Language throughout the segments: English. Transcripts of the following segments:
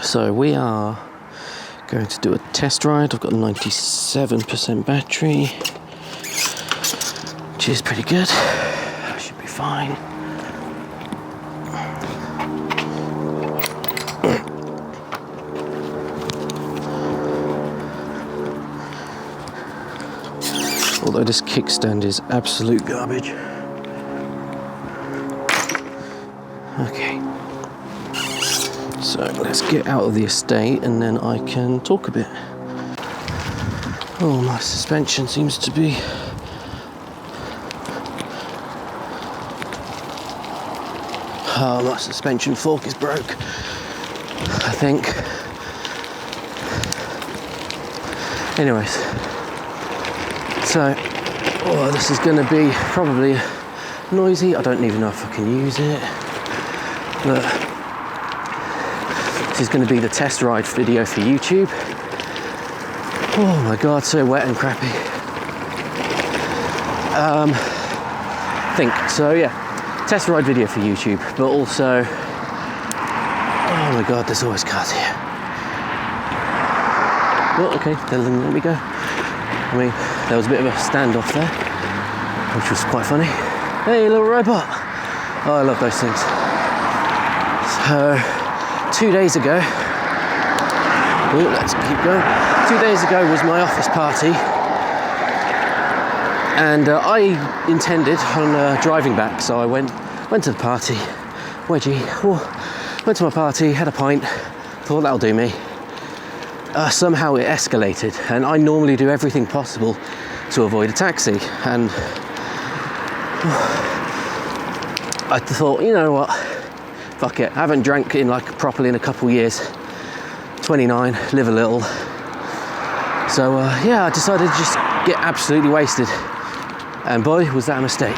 So we are going to do a test ride. I've got a 97% battery, which is pretty good. Should be fine. Although this kickstand is absolute garbage. Okay. So let's get out of the estate and then I can talk a bit. Oh, my suspension seems to be... Oh, my suspension fork is broke, I think. Anyways, so this is going to be probably noisy. I don't even know if I can use it, but this is going to be the test ride video for YouTube. Oh my god, so wet and crappy. So yeah, test ride video for YouTube, but also, oh my god, there's always cars here. Well, okay, then let me go. I mean, there was a bit of a standoff there, which was quite funny. Hey, little robot. Oh, I love those things. So, 2 days ago, let's keep going. 2 days ago was my office party, and I intended on driving back, so I went to the party, went to my party, had a pint, thought that'll do me. Somehow it escalated, and I normally do everything possible to avoid a taxi, and I thought, you know what, fuck it, I haven't drank properly in a couple years, 29, live a little, so yeah, I decided to just get absolutely wasted, and boy was that a mistake.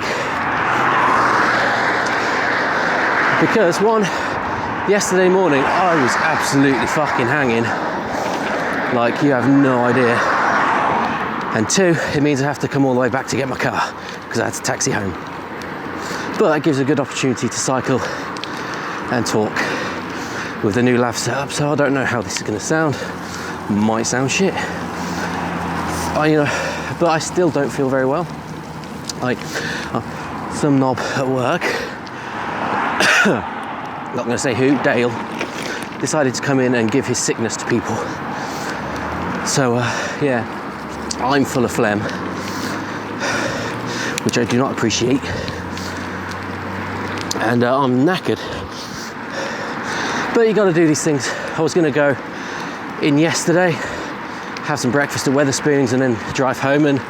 Because one, yesterday morning I was absolutely fucking hanging, like you have no idea, and two, it means I have to come all the way back to get my car because I had to taxi home. But that gives a good opportunity to cycle and talk with the new lav setup, so I don't know how this is going to sound. Might sound shit, but I still don't feel very well. Like some knob at work, not going to say who, Dale, decided to come in and give his sickness to people. So yeah, I'm full of phlegm, which I do not appreciate, and I'm knackered. But you got to do these things. I was going to go in yesterday, have some breakfast at Wetherspoons, and then drive home and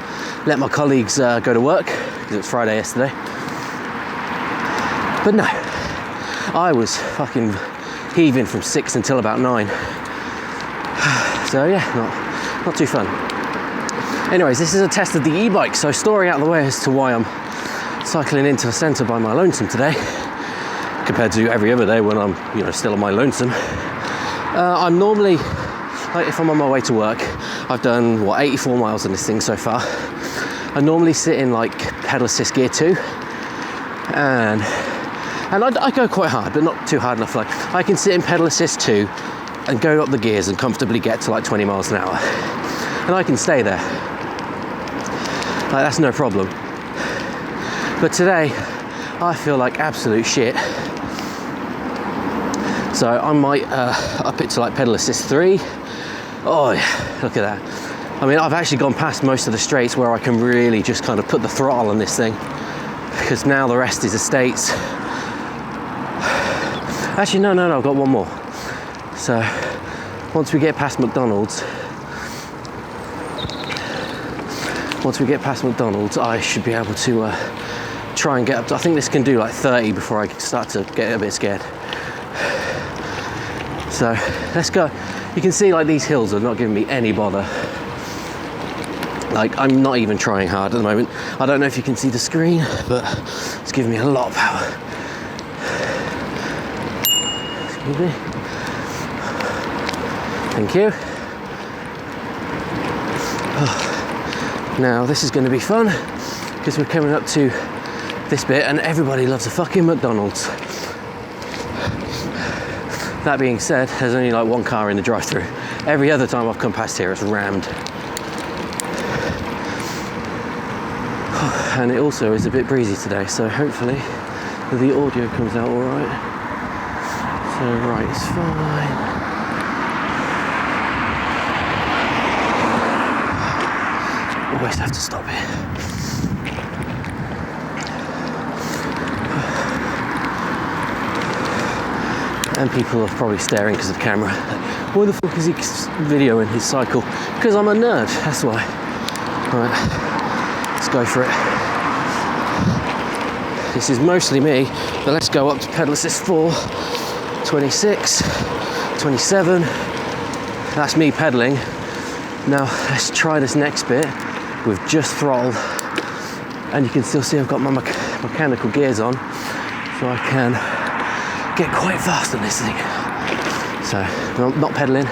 let my colleagues go to work, because it was Friday yesterday. But no, I was fucking heaving from 6 until about 9. So yeah, not too fun. Anyways, this is a test of the e-bike, so story out of the way as to why I'm cycling into the centre by my lonesome today, compared to every other day when I'm, still on my lonesome. I'm normally, like if I'm on my way to work, I've done 84 miles on this thing so far. I normally sit in like pedal assist gear 2, and I go quite hard, but not too hard enough. Like I can sit in pedal assist 2 and go up the gears and comfortably get to like 20 miles an hour, and I can stay there. Like that's no problem. But today, I feel like absolute shit. So I might up it to like pedal assist 3. Oh yeah, look at that. I mean, I've actually gone past most of the straights where I can really just kind of put the throttle on this thing, because now the rest is estates. Actually, no, I've got one more. So once we get past McDonald's, I should be able to try and get up to, I think this can do like 30 before I start to get a bit scared. So let's go. You can see like these hills are not giving me any bother. Like I'm not even trying hard at the moment. I don't know if you can see the screen, but it's giving me a lot of power. Excuse me. Thank you. Now this is going to be fun, because we're coming up to this bit and everybody loves a fucking McDonald's. That being said, there's only like one car in the drive-through. Every other time I've come past here, it's rammed. And it also is a bit breezy today, so hopefully the audio comes out all right. So right, it's fine. Always have to stop here. And people are probably staring because of the camera. Why the fuck is he videoing his cycle? Because I'm a nerd, that's why. Right, let's go for it. This is mostly me, but let's go up to pedal assist 4, 26, 27. That's me pedaling. Now let's try this next bit with just throttle. And you can still see I've got my mechanical gears on, so I can get quite fast on this thing. So I'm not pedaling,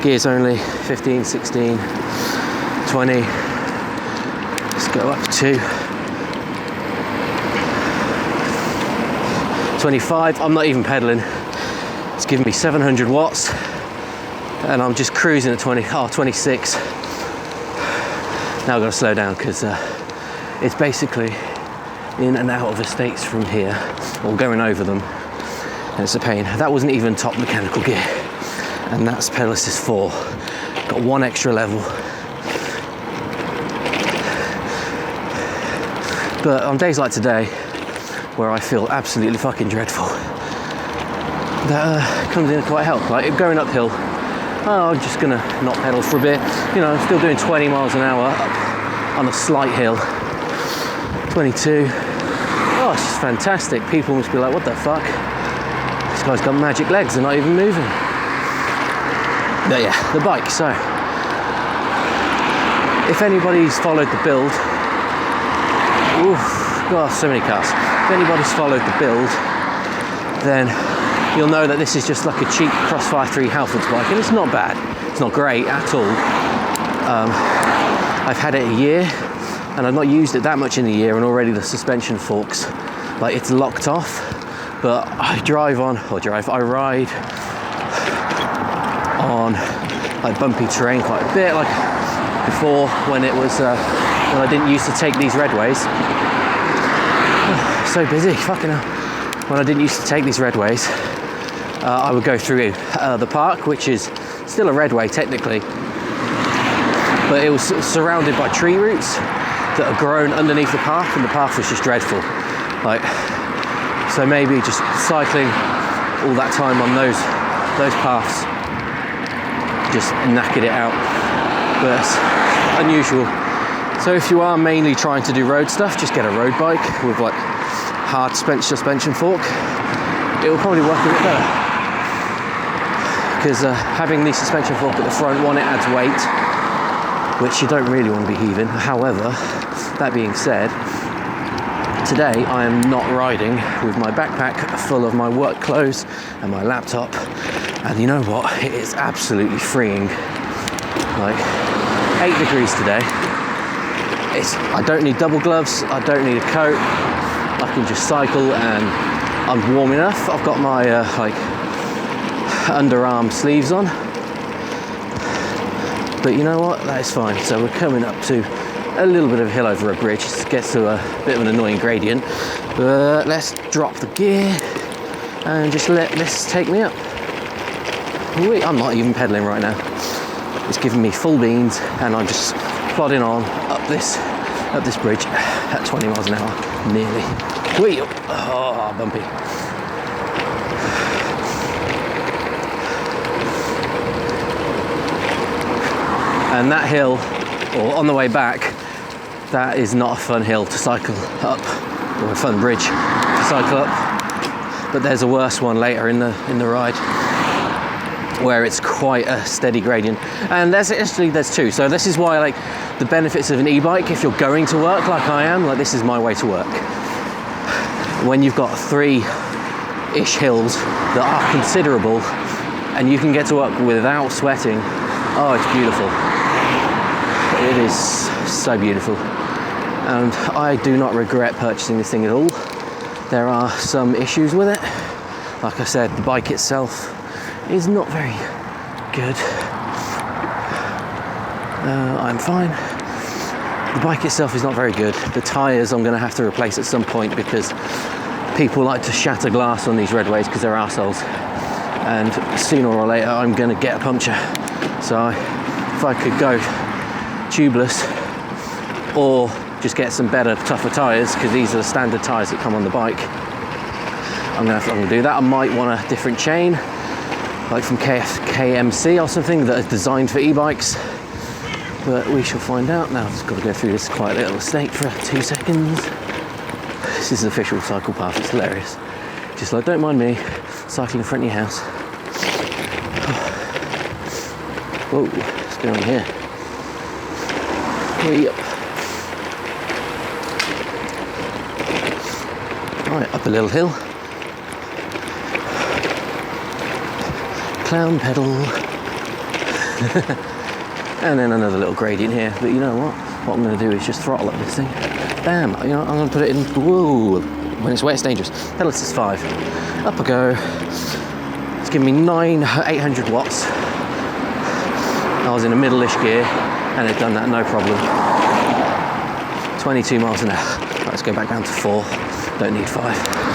gears only, 15, 16, 20. Let's go up to 25. I'm not even pedaling. It's giving me 700 watts and I'm just cruising at 26. Now I've got to slow down because it's basically in and out of estates from here, or going over them. And it's a pain. That wasn't even top mechanical gear, and that's pedal assist 4. Got one extra level. But on days like today, where I feel absolutely fucking dreadful, that comes in quite help. Like going uphill, I'm just gonna not pedal for a bit. You know, I'm still doing 20 miles an hour up on a slight hill. 22. Oh, it's just fantastic. People must be like, what the fuck? This guy's got magic legs, they're not even moving. But yeah, the bike. So, if anybody's followed the build, oof, God, so many cars. If anybody's followed the build, then you'll know that this is just like a cheap Crossfire3 Halfords bike, and it's not bad. It's not great at all. I've had it a year, and I've not used it that much in a year, and already the suspension forks, like it's locked off. But I ride on like bumpy terrain quite a bit, like before when it was when I didn't used to take these redways. So busy, fucking hell. When I didn't used to take these redways, I would go through the park, which is still a redway technically, but it was surrounded by tree roots that are grown underneath the path, and the path was just dreadful. Like, so maybe just cycling all that time on those paths just knackered it out. But it's unusual. So if you are mainly trying to do road stuff, just get a road bike with like hard suspension fork. It will probably work a bit better. Because having the suspension fork at the front, one, it adds weight, which you don't really want to be heaving. However, that being said, today I am not riding with my backpack full of my work clothes and my laptop, and you know what, it is absolutely freeing. Like 8 degrees today. I don't need double gloves, I don't need a coat, I can just cycle and I'm warm enough. I've got my like underarm sleeves on, but you know what, that is fine. So we're coming up to a little bit of a hill over a bridge. It gets to a bit of an annoying gradient, but let's drop the gear and just let this take me up. I'm not even pedaling right now. It's giving me full beans and I'm just plodding on up this bridge at 20 miles an hour, nearly. Whee! Oh, bumpy. And that hill, or on the way back, that is not a fun hill to cycle up, or a fun bridge to cycle up. But there's a worse one later in the ride, where it's quite a steady gradient. And there's two. So this is why, like, the benefits of an e-bike, if you're going to work like I am, like this is my way to work. When you've got 3-ish hills that are considerable and you can get to work without sweating, oh, it's beautiful. It is so beautiful. And I do not regret purchasing this thing at all. There are some issues with it, Like I said, the bike itself is not very good. I'm fine. The bike itself is not very good. The tyres I'm going to have to replace at some point because people like to shatter glass on these redways because they're arseholes. And sooner or later I'm going to get a puncture. So if I could go tubeless or just get some better, tougher tyres, because these are the standard tyres that come on the bike, I'm going to do that. I might want a different chain, like from KMC or something that is designed for e-bikes. But we shall find out. Now I've just got to go through this quiet little estate for 2 seconds. This is the official cycle path, it's hilarious. Just like, don't mind me cycling in front of your house. Whoa, what's going on here? Way up. Right, up a little hill. Clown pedal. And then another little gradient here, but you know what I'm going to do is just throttle up this thing. Bam, you know, I'm going to put it in, whoa, when it's wet it's dangerous. Pedal assist 5, up I go. It's giving me 800 watts. I was in a middle-ish gear and it done that no problem. 22 miles an hour. Right, let's go back down to 4, don't need 5.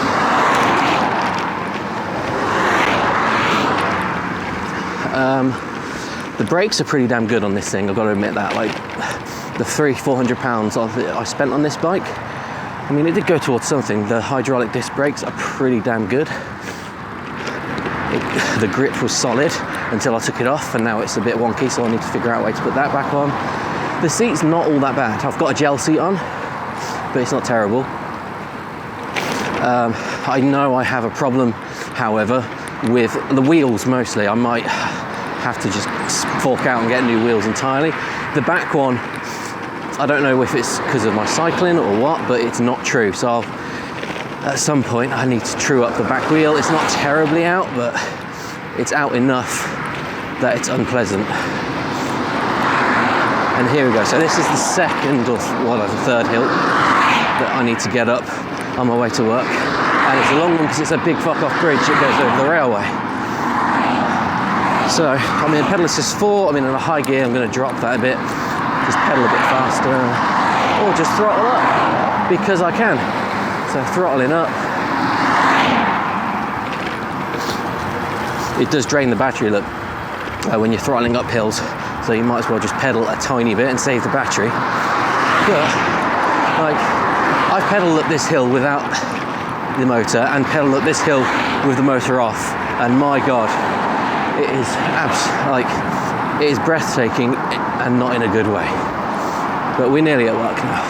The brakes are pretty damn good on this thing, I've got to admit that. Like the £400 I spent on this bike, I mean, it did go towards something. The hydraulic disc brakes are pretty damn good. The grip was solid until I took it off, and now it's a bit wonky, so I need to figure out a way to put that back on. The seat's not all that bad. I've got a gel seat on, but it's not terrible. I know I have a problem, however, with the wheels mostly. I might have to just fork out and get new wheels entirely. The back one, I don't know if it's because of my cycling or what, but it's not true. So at some point I need to true up the back wheel. It's not terribly out, but it's out enough that it's unpleasant. And here we go. So this is the second or the third hill that I need to get up on my way to work. And it's a long one because it's a big fuck off bridge that goes over the railway. So I'm in pedal assist 4, I'm in a high gear, I'm going to drop that a bit, just pedal a bit faster, or just throttle up, because I can. So throttling up, it does drain the battery, look, when you're throttling up hills, so you might as well just pedal a tiny bit and save the battery. But, like, I've pedaled up this hill without the motor, and pedaled up this hill with the motor off, and my God, it is breathtaking and not in a good way. But we're nearly at work now.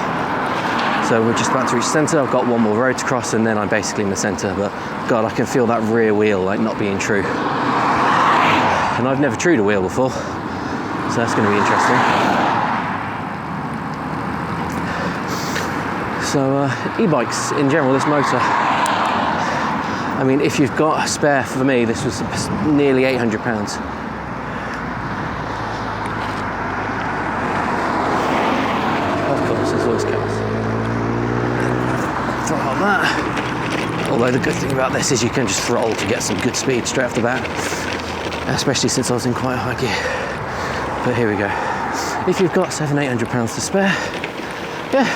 So we're just about to reach centre. I've got one more road to cross and then I'm basically in the centre. But God, I can feel that rear wheel like not being true. And I've never trued a wheel before, so that's going to be interesting. So e-bikes in general, this motor, I mean, if you've got a spare, for me, this was nearly £800. Of course, there's always chaos. Throttle that. Although the good thing about this is you can just throttle to get some good speed straight off the bat, especially since I was in quite a high gear. But here we go. If you've got £700-800 to spare, yeah,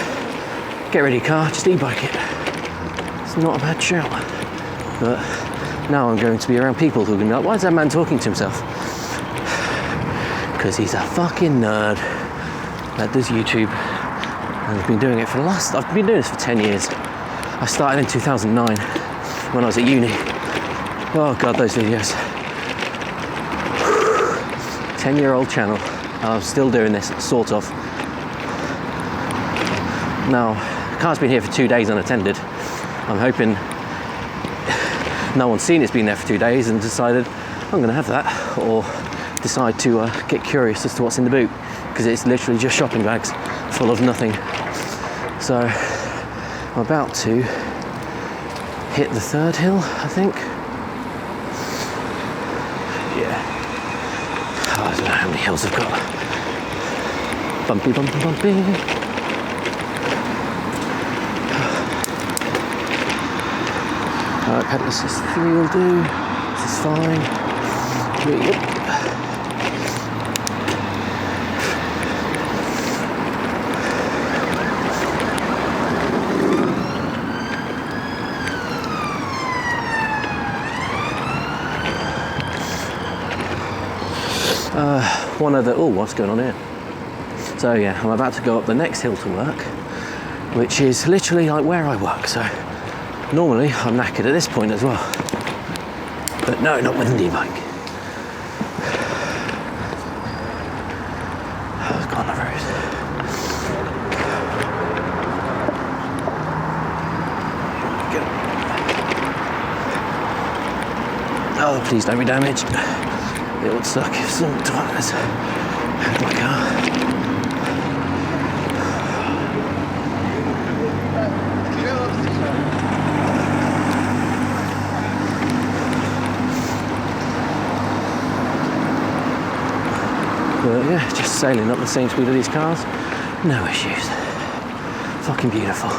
get rid of your car, just e-bike it. It's not a bad shout. But now I'm going to be around people who are going to be like, why is that man talking to himself? Because he's a fucking nerd that does YouTube and has been doing it for I've been doing this for 10 years. I started in 2009 when I was at uni. Oh God, those videos. 10-year-old channel, and I'm still doing this, sort of. Now, the car's been here for 2 days unattended. I'm hoping no one's seen it's been there for 2 days and decided I'm going to have that, or decide to get curious as to what's in the boot, because it's literally just shopping bags full of nothing. So I'm about to hit the third hill, I think. Yeah. Oh, I don't know how many hills I've got. Bumpy, bumpy, bumpy. Pedal assist 3 will do. This is fine. Really good. One of the, oh, what's going on here? So yeah, I'm about to go up the next hill to work, which is literally like where I work. So normally I'm knackered at this point as well, but no, not with an e-bike. Oh, go on the road. Oh, please don't be damaged. It would suck if some tires had my car. But yeah, just sailing up the same speed of these cars, no issues. Fucking beautiful.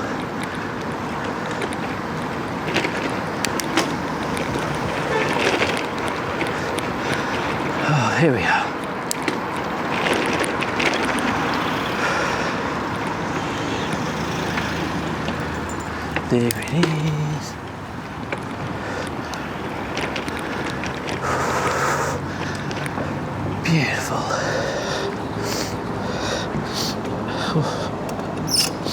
Oh, here we are. There it is. Beautiful.